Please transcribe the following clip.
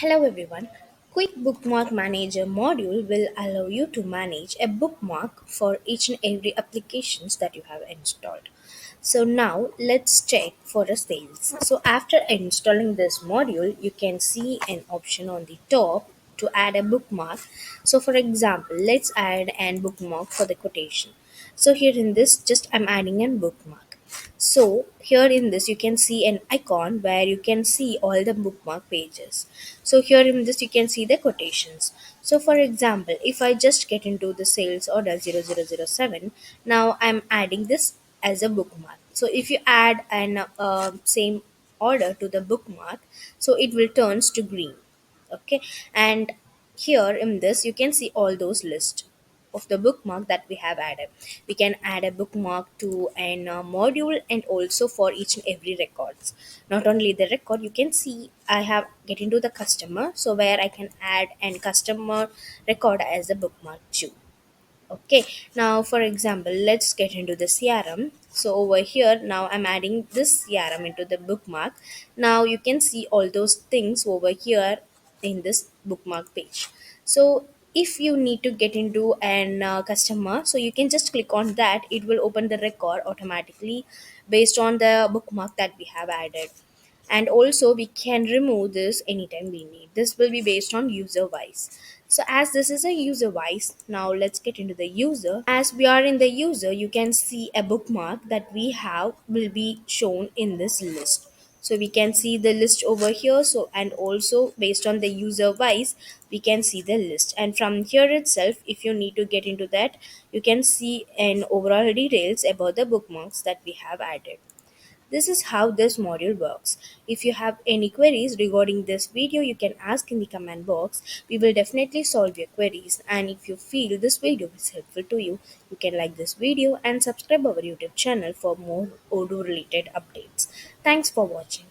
Hello everyone. Quick Bookmark Manager module will allow you to manage a bookmark for each and every applications that you have installed. So now let's check for the sales. So after installing this module, you can see an option on the top to add a bookmark. So for example, let's add an bookmark for the quotation. So here in this, just I'm adding a bookmark. So here in this you can see an icon where you can see all the bookmark pages. So here in this you can see the quotations. So for example, if I just get into the sales order 0007, now I'm adding this as a bookmark. So if you add an same order to the bookmark, so it will turns to green. Okay, and here in this you can see all those lists of the bookmark that we have added. We can add a bookmark to an module and also for each and every records. Not only the record, you can see I have get into the customer, so where I can add an customer record as a bookmark too. Okay, now for example, let's get into the CRM. So over here, now I'm adding this CRM into the bookmark. Now you can see all those things over here in this bookmark page. So if you need to get into an customer, so you can just click on that. It will open the record automatically based on the bookmark that we have added, and also we can remove this anytime we need. This will be based on user wise. So as this is a user wise, now let's get into the user. As we are in the user, you can see a bookmark that we have will be shown in this list. So we can see the list over here. So and also based on the user wise, we can see the list, and from here itself, if you need to get into that, you can see an overall details about the bookmarks that we have added. This is how this module works. If you have any queries regarding this video, you can ask in the comment box. We will definitely solve your queries. And if you feel this video is helpful to you, you can like this video and subscribe our YouTube channel for more Odoo related updates. Thanks for watching.